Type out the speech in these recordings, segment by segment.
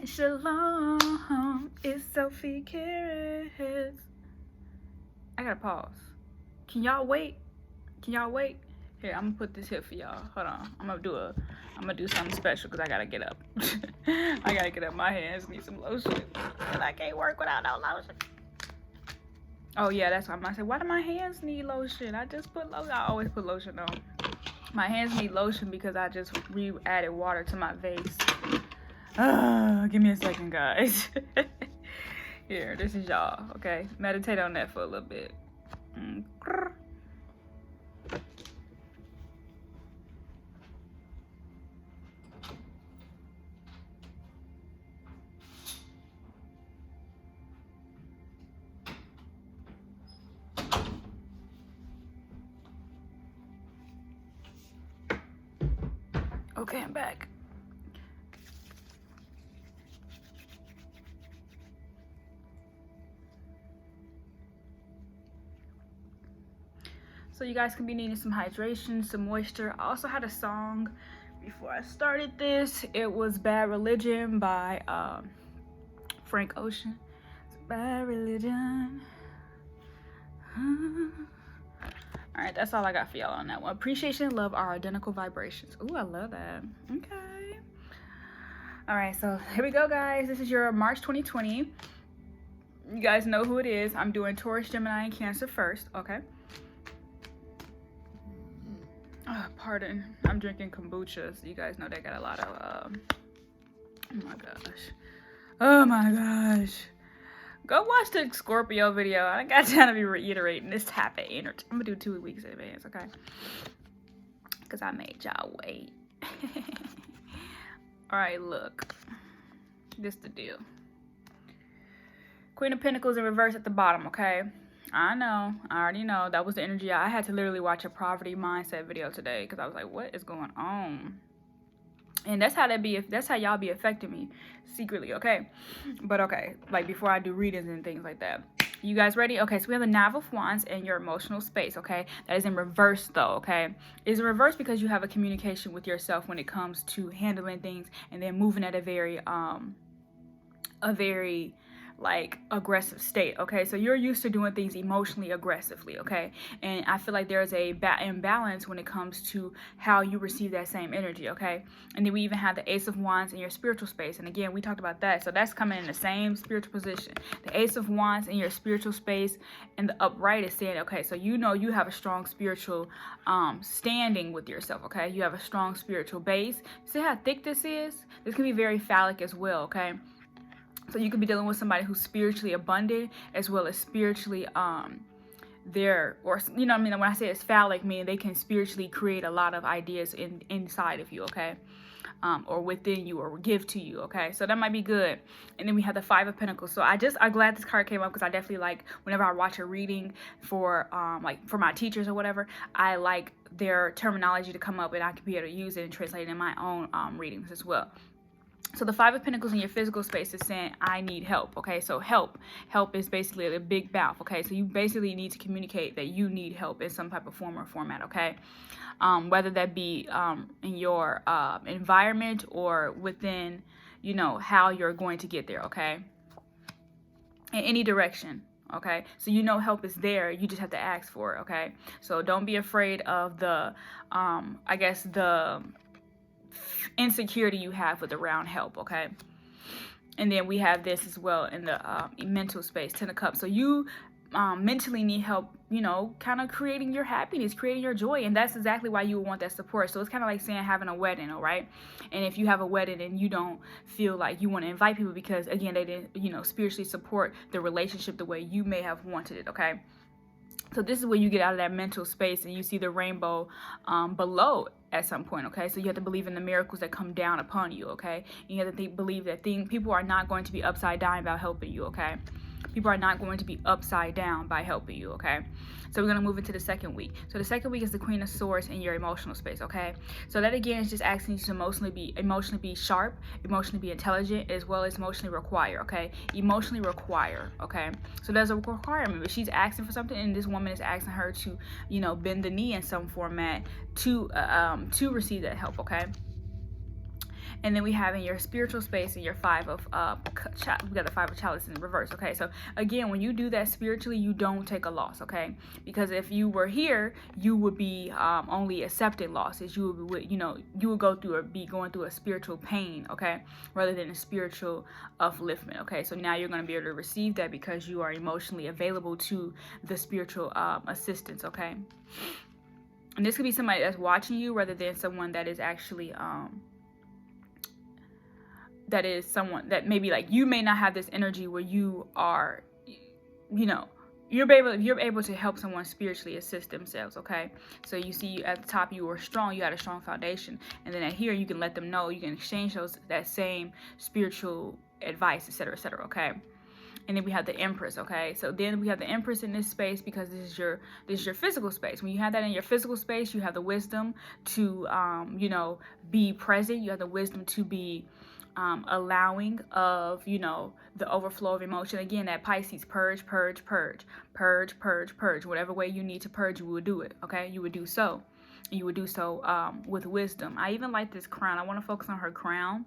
Shalom, it's Selfie, Carats. I gotta pause. Can y'all wait? Here, I'm gonna put this here for y'all. Hold on. I'm gonna do something special because I gotta get up. I gotta get up. My hands need some lotion. And I can't work without no lotion. Oh yeah, that's why I'm gonna say, why do my hands need lotion? I just put lotion. I always put lotion on. My hands need lotion because I just re-added water to my vase. Give me a second, guys. Here, this is y'all, okay? Meditate on that for a little bit. Okay, I'm back. So you guys can be needing some hydration, some moisture. I also had a song before I started this. It was Bad Religion by Frank Ocean. It's Bad Religion. All right, that's all I got for y'all on that one. Appreciation and love are identical vibrations. Ooh, I love that. Okay. All right, so here we go, guys. This is your March 2020. You guys know who it is. I'm doing Taurus, Gemini, and Cancer first, okay? Pardon, I'm drinking kombucha, so you guys know they got a lot of, oh my gosh. Go watch the Scorpio video. I got time to be reiterating this type of energy. I'm gonna do 2 weeks in advance, okay? Because I made y'all wait. All right, look. This the deal. Queen of Pentacles in reverse at the bottom, okay? I know, I already know. That was the energy. I had to literally watch a poverty mindset video today because I was like, what is going on? And that's how y'all be affecting me secretly, okay? But okay, like before I do readings and things like that. You guys ready? Okay, so we have the Nine of Wands in your emotional space, okay? That is in reverse though, okay? It's in reverse because you have a communication with yourself when it comes to handling things and then moving at a very like aggressive state, okay? So you're used to doing things emotionally aggressively, okay? And I feel like there's a imbalance when it comes to how you receive that same energy, okay? And then we even have the Ace of Wands in your spiritual space, and again we talked about that, so that's coming in the same spiritual position. The Ace of Wands in your spiritual space and the upright is saying, okay, so you know you have a strong spiritual standing with yourself, okay? You have a strong spiritual base. See how thick this is? This can be very phallic as well, okay? So you could be dealing with somebody who's spiritually abundant as well as spiritually there, or you know what I mean, when I say it's phallic, meaning they can spiritually create a lot of ideas inside of you, okay? Or within you, or give to you, okay? So that might be good. And then we have the Five of Pentacles. So I'm glad this card came up because I definitely like whenever I watch a reading for like for my teachers or whatever, I like their terminology to come up and I can be able to use it and translate it in my own readings as well. So the Five of Pentacles in your physical space is saying, I need help, okay? So help is basically a big mouth, okay? So you basically need to communicate that you need help in some type of form or format, okay? Whether that be in your environment or within, you know, how you're going to get there, okay? In any direction, okay? So you know help is there, you just have to ask for it, okay? So don't be afraid of the, I guess, the insecurity you have with around help, okay? And then we have this as well in the mental space, Ten of Cups. So you mentally need help, you know, kind of creating your happiness, creating your joy, and that's exactly why you would want that support. So it's kind of like saying having a wedding, all right? And if you have a wedding and you don't feel like you want to invite people because again they didn't, you know, spiritually support the relationship the way you may have wanted it, okay? So this is where you get out of that mental space and you see the rainbow below at some point, okay? So you have to believe in the miracles that come down upon you, okay? And you have to believe that people are not going to be upside down about helping you, okay? People are not going to be upside down by helping you, okay? So we're going to move into the second week. So the second week is the Queen of Swords in your emotional space, okay? So that again is just asking you to emotionally be sharp, emotionally be intelligent, as well as emotionally require, okay? Emotionally require, okay? So there's a requirement, but she's asking for something, and this woman is asking her to, you know, bend the knee in some format to receive that help, okay? And then we have in your spiritual space in your five of we got the five of chalice in reverse. Okay, so again, when you do that spiritually, you don't take a loss. Okay, because if you were here, you would be only accepting losses. You would, you would go through or be going through a spiritual pain. Okay, rather than a spiritual upliftment. Okay, so now you're going to be able to receive that because you are emotionally available to the spiritual assistance. Okay, and this could be somebody that's watching you rather than someone that is actually that is someone that maybe like you may not have this energy where you are, you're able to help someone spiritually assist themselves. Okay, so you see at the top you were strong, you had a strong foundation, and then at here you can let them know, you can exchange that same spiritual advice, etc., etc. Okay, and then we have the Empress. Okay, so then we have the Empress in this space because this is your physical space. When you have that in your physical space, you have the wisdom to be present. You have the wisdom to be allowing of the overflow of emotion. Again, that Pisces, purge, whatever way you need to purge, you will do it. Okay, you would do so. You would do so with wisdom. I even like this crown. I want to focus on her crown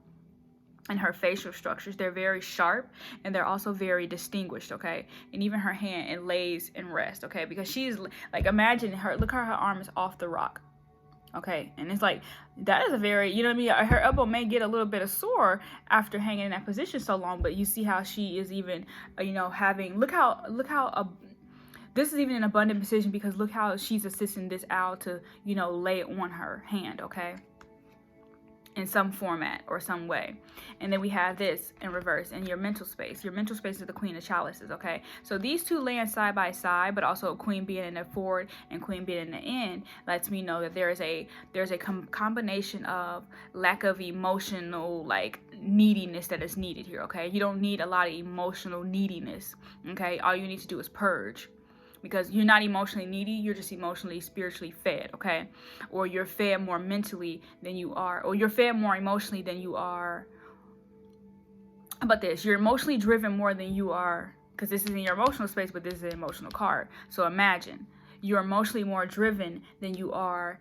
and her facial structures. They're very sharp and they're also very distinguished. Okay, and even her hand, it lays in rest. Okay, because she's like, imagine her, look how her arm is off the rock. Okay, and it's like, that is a very, her elbow may get a little bit of sore after hanging in that position so long, but you see how she is even, having, look how this is even an abundant position because look how she's assisting this owl to, lay it on her hand. Okay, in some format or some way. And then we have this in reverse in your mental space. Your mental space is the Queen of Chalices. Okay, so these two land side by side, but also Queen being in the forward and Queen being in the end lets me know that there's a combination of lack of emotional neediness that is needed here. Okay, you don't need a lot of emotional neediness. Okay, all you need to do is purge. Because you're not emotionally needy, you're just emotionally, spiritually fed, okay? Or you're fed more mentally than you are, or you're fed more emotionally than you are. How about this? You're emotionally driven more than you are, because this is in your emotional space, but this is an emotional card. So imagine, you're emotionally more driven than you are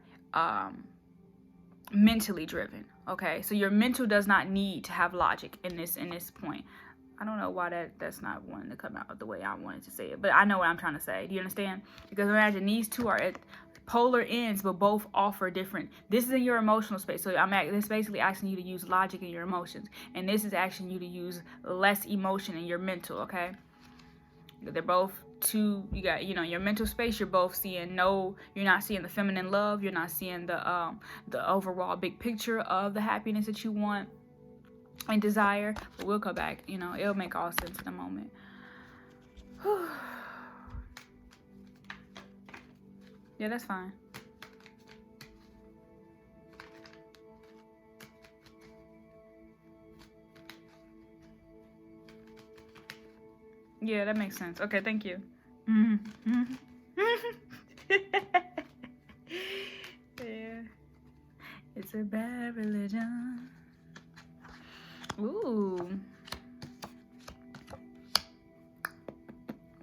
mentally driven, okay? So your mental does not need to have logic in this point. I don't know why that's not wanting to come out the way I wanted to say it, but I know what I'm trying to say. Do you understand? Because imagine these two are at polar ends, but both offer different. This is in your emotional space, so this basically asking you to use logic in your emotions, and this is asking you to use less emotion in your mental. Okay, they're both two. You got your mental space. You're both seeing you're not seeing the feminine love. You're not seeing the overall big picture of the happiness that you want and desire, but we'll come back. It'll make all sense in a moment. Yeah, that's fine. Yeah, that makes sense. Okay, thank you. Yeah, it's a bad religion. Ooh.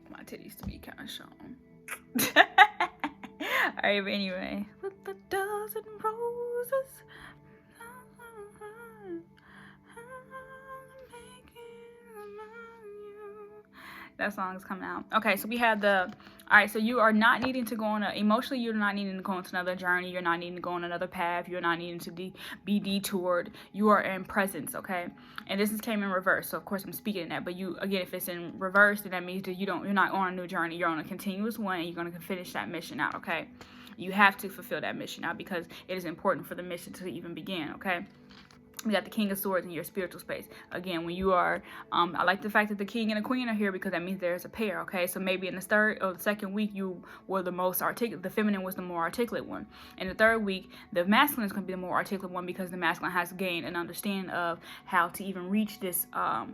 My titties to be kind of shown. Alright, but anyway. With a dozen roses. That song is coming out. Okay, so we have alright, so you are not needing to go on emotionally, you're not needing to go into another journey, you're not needing to go on another path, you're not needing to be detoured, you are in presence, okay? And this came in reverse, so of course I'm speaking in that, but again, if it's in reverse, then that means that you're not on a new journey, you're on a continuous one, and you're going to finish that mission out, okay? You have to fulfill that mission out because it is important for the mission to even begin, okay? We got the King of Swords in your spiritual space. Again, when you are, I like the fact that the King and the Queen are here because that means there's a pair, okay? So maybe in the third or the second week, you were the most articulate, the feminine was the more articulate one. In the third week, the masculine is going to be the more articulate one because the masculine has gained an understanding of how to even reach this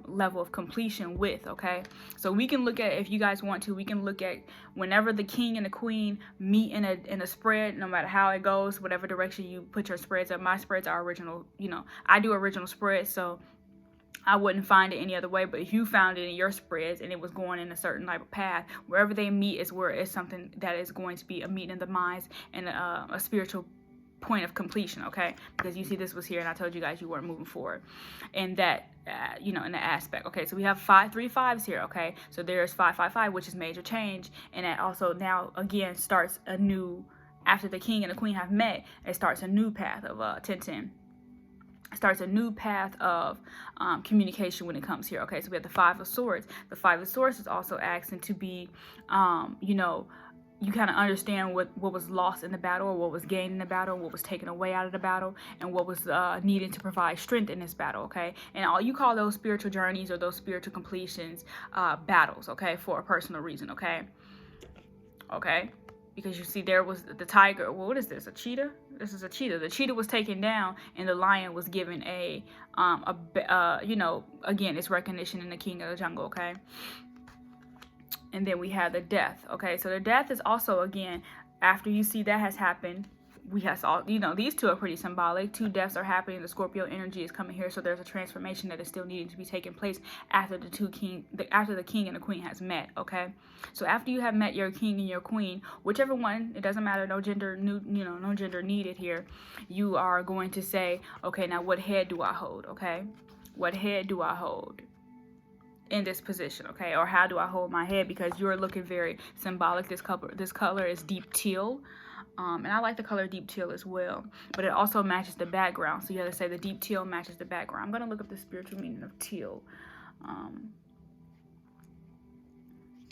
level of completion with, okay? So we can look at, if you guys want to, we can look at whenever the King and the Queen meet in a spread, no matter how it goes, whatever direction you put your spreads up. My spreads are original, I do original spreads, so I wouldn't find it any other way. But if you found it in your spreads and it was going in a certain type of path, wherever they meet is where it's something that is going to be a meeting of the minds and a spiritual point of completion, okay? Because you see this was here, and I told you guys you weren't moving forward in that, you know, in the aspect, okay? So we have 3 5s here, okay? So there's 5 5 5, which is major change, and that also now again starts a new, after the king and the queen have met, it starts a new path of 10 10. Starts a new path of communication when it comes here, okay? So we have the 5 of Swords. The 5 of Swords is also asking to be, you know, you kind of understand what was lost in the battle, or what was gained in the battle, what was taken away out of the battle, and what was needed to provide strength in this battle, okay? And all you call those spiritual journeys or those spiritual completions battles, okay, for a personal reason, okay? Okay? Because you see there was the tiger. Well, what is this? A cheetah? This is a cheetah. The cheetah was taken down, and the lion was given you know, again, it's recognition in the king of the jungle, okay? And then we have the death, okay? So the death is also, again, after you see that has happened, we have all, you know, these two are pretty symbolic. 2 deaths are happening. The Scorpio energy is coming here, so there's a transformation that is still needing to be taking place after the king and the queen has met, okay? So after you have met your king and your queen, whichever one, it doesn't matter, no gender no gender needed here, you are going to say, okay, now what head do I hold, okay? What head do I hold in this position, okay? Or how do I hold my head? Because you're looking very symbolic. This color is deep teal. And I like the color deep teal as well, but it also matches the background. So you have to say the deep teal matches the background. I'm going to look up the spiritual meaning of teal,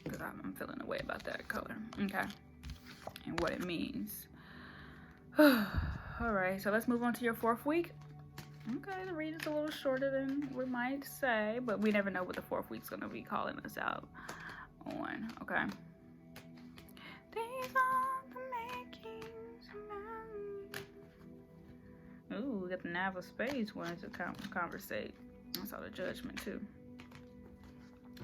because I'm feeling a way about that color, okay, and what it means. All right, so let's move on to your 4th week. Okay, the reading's a little shorter than we might say, but we never know what the 4th week's going to be calling us out on, okay? These are the makings of me. Ooh, we got the Knight of Spades wanting to conversate. I saw the Judgment too.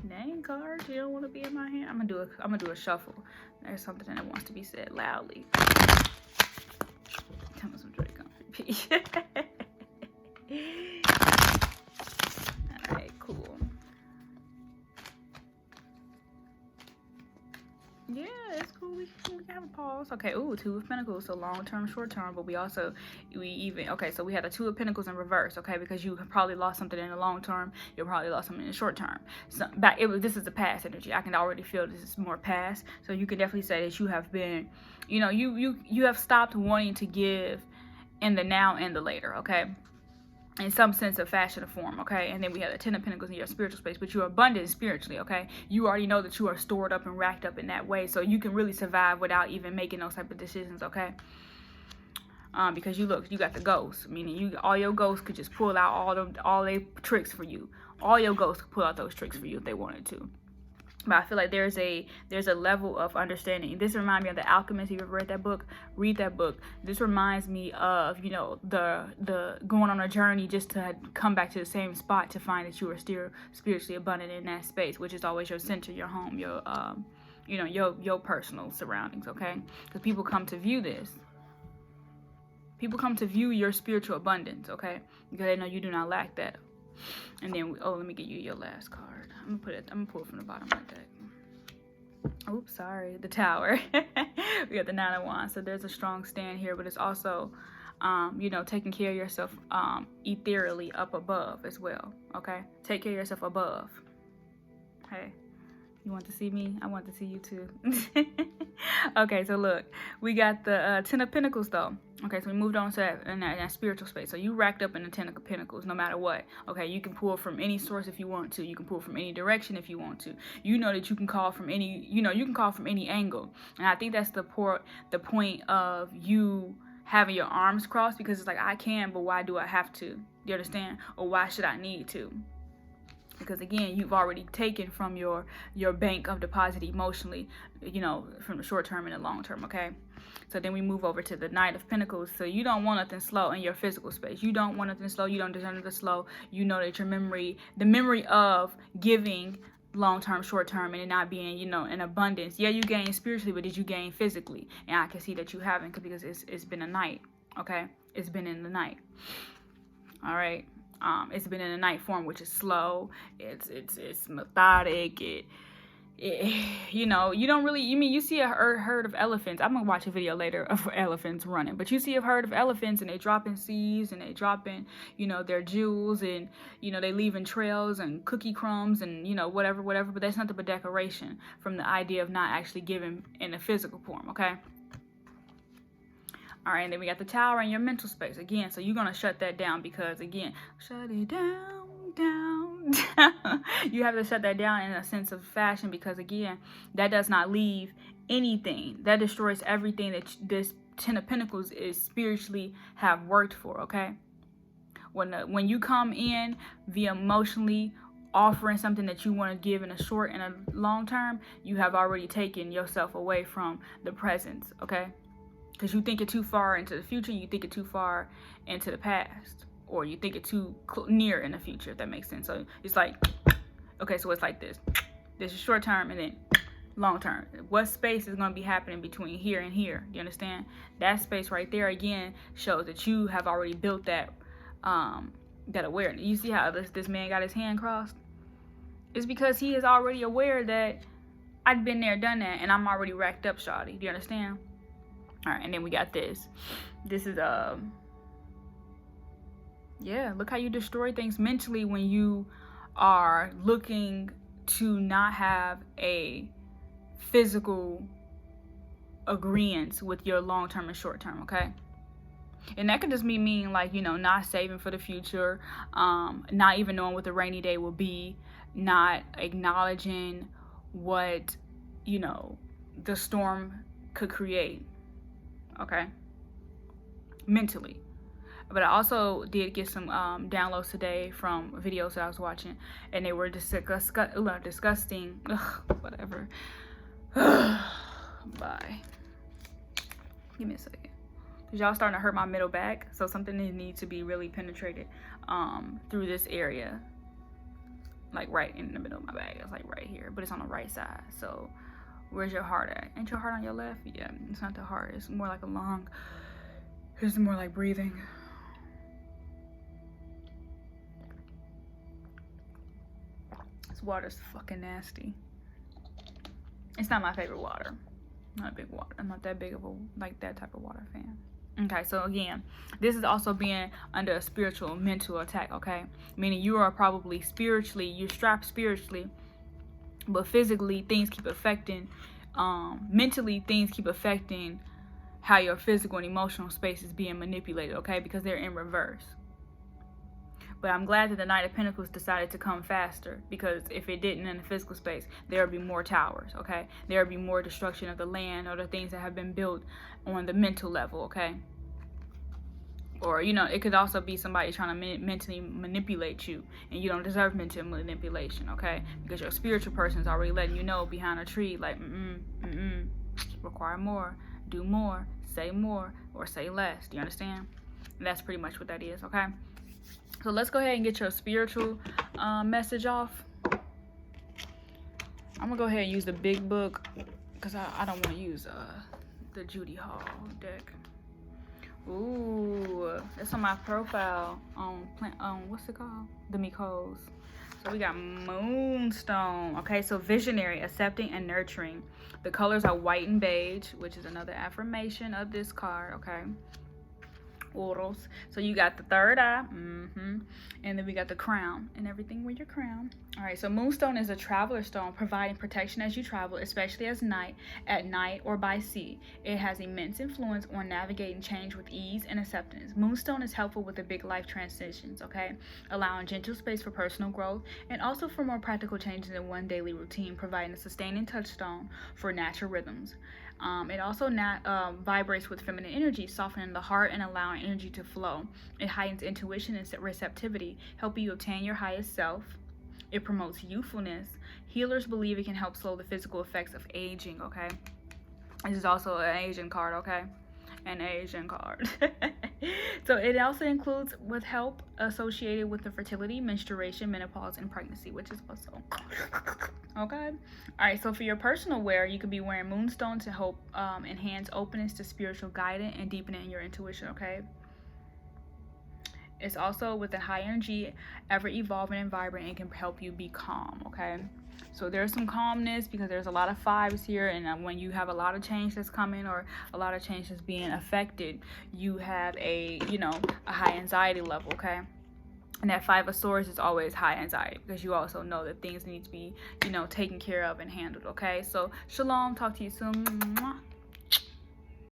Name cards, you don't want to be in my hand. I'm gonna do a shuffle. There's something that wants to be said loudly. Tell me some Drake on repeat. Alright, cool. Yeah, it's cool. We can have a pause. Okay, ooh, 2 of Pentacles, so long term, short term, but okay, so we had a 2 of Pentacles in reverse, okay, because you probably lost something in the long term, you probably lost something in the short term. So this is a past energy. I can already feel this is more past, so you can definitely say that you have been, you know, you have stopped wanting to give in the now and the later, okay? In some sense of fashion or form, okay? And then we have the 10 of Pentacles in your spiritual space, but you're abundant spiritually, okay? You already know that you are stored up and racked up in that way, so you can really survive without even making those type of decisions, okay? Because you got the ghosts, meaning all your ghosts could just pull out all their tricks for you. All your ghosts could pull out those tricks for you if they wanted to. But I feel like there's a level of understanding. This reminds me of The Alchemist. If you've ever read that book, read that book. This reminds me of, you know, the going on a journey just to come back to the same spot to find that you are still spiritually abundant in that space, which is always your center, your home, your you know, your personal surroundings, okay? Because people come to view this. People come to view your spiritual abundance, okay? Because they know you do not lack that. And then, let me get you your last card. I'm gonna pull it from the bottom of my deck. Oops, sorry. The Tower. We got the 9 of Wands. So there's a strong stand here, but it's also, you know, taking care of yourself ethereally up above as well, okay? Take care of yourself above. Hey, you want to see me? I want to see you too. Okay, so look, we got the 10 of Pentacles though. Okay, so we moved on to that spiritual space. So you racked up in the 10 of Pentacles no matter what. Okay, you can pull from any source if you want to. You can pull from any direction if you want to. You know that you can call from any, you know, you can call from any angle. And I think that's the point of you having your arms crossed, because it's like, I can, but why do I have to? You understand? Or why should I need to? Because again, you've already taken from your bank of deposit emotionally, you know, from the short term and the long term, okay? So then we move over to the Knight of Pentacles. So you don't want nothing slow in your physical space. You don't want nothing slow. You don't deserve the slow. You know that the memory of giving long term, short term, and it not being, you know, in abundance. Yeah, you gain spiritually, but did you gain physically? And I can see that you haven't, because it's been a night, okay? It's been in the night. All right. It's been in a night form, which is slow. It's methodic. you know, you don't really, you see a herd of elephants. I'm gonna watch a video later of elephants running, but you see a herd of elephants and they dropping seeds and they dropping, you know, their jewels, and, you know, they leaving trails and cookie crumbs and, you know, whatever, but that's nothing but decoration from the idea of not actually giving in a physical form, okay? All right, and then we got the Tower in your mental space again. So you're gonna shut that down because, again, shut it down. You have to shut that down in a sense of fashion because, again, that does not leave anything. That destroys everything that this Ten of Pentacles is spiritually have worked for, okay? When you come in via emotionally offering something that you want to give in a short and a long term, you have already taken yourself away from the presence, okay? Because you think it too far into the future, you think it too far into the past, or you think it too near in the future, if that makes sense. So it's like, okay, so it's like this. This is short term and then long term. What space is going to be happening between here and here? You understand? That space right there, again, shows that you have already built that that awareness. You see how this man got his hand crossed? It's because he is already aware that I've been there, done that, and I'm already racked up, shawty. Do you understand? All right, and then we got this. This is yeah, look how you destroy things mentally when you are looking to not have a physical agreement with your long-term and short-term, okay? And that could just mean like, you know, not saving for the future, not even knowing what the rainy day will be, not acknowledging what, you know, the storm could create, okay? Mentally. But I also did get some downloads today from videos that I was watching, and they were disgusting. Ugh, whatever. Bye. Give me a second. Because y'all starting to hurt my middle back, so something needs to be really penetrated through this area. Like right in the middle of my back. It's like right here, but it's on the right side. So where's your heart at? Ain't your heart on your left? Yeah, it's not the heart. It's more like a lung. It's more like breathing. This water's fucking nasty. It's not my favorite water. Not a big water. I'm not that big of a, like, that type of water fan. Okay, so again, this is also being under a spiritual mental attack, okay? Meaning you are probably spiritually, you're strapped spiritually, but physically things keep affecting, mentally things keep affecting how your physical and emotional space is being manipulated, okay? Because they're in reverse. But I'm glad that the Knight of Pentacles decided to come faster, because if it didn't in the physical space, there would be more towers, okay? There would be more destruction of the land or the things that have been built on the mental level, okay? Or, you know, it could also be somebody trying to mentally manipulate you, and you don't deserve mental manipulation, okay? Because your spiritual person is already letting you know behind a tree, like, require more, do more, or say less. Do you understand? And that's pretty much what that is, okay? So let's go ahead and get your spiritual message off. I'm gonna go ahead and use the big book because I don't want to use the Judy Hall deck. Ooh, that's on my profile on what's it called? The Mikos. So we got Moonstone. Okay, so visionary, accepting and nurturing. The colors are white and beige, which is another affirmation of this card. Okay. Oros. So you got the third eye, and then we got the crown and everything with your crown. All right, so Moonstone is a traveler stone providing protection as you travel, especially at night or by sea. It has immense influence on navigating change with ease and acceptance. Moonstone is helpful with the big life transitions, okay, allowing gentle space for personal growth and also for more practical changes in one daily routine, providing a sustaining touchstone for natural rhythms. It also vibrates with feminine energy, softening the heart and allowing energy to flow. It heightens intuition and receptivity, helping you obtain your highest self. It promotes youthfulness. Healers believe it can help slow the physical effects of aging, okay? This is also an Asian card, okay? An Asian card. So it also includes with help associated with the fertility, menstruation, menopause, and pregnancy, which is also okay. All right, so for your personal wear, you could be wearing Moonstone to help enhance openness to spiritual guidance and deepening your intuition, okay? It's also with a high energy, ever evolving and vibrant, and can help you be calm, okay? So there's some calmness because there's a lot of fives here, and when you have a lot of change that's coming or a lot of change that's being affected, you have a, you know, a high anxiety level, okay? And that Five of Swords is always high anxiety because you also know that things need to be, you know, taken care of and handled, okay? So, shalom. Talk to you soon.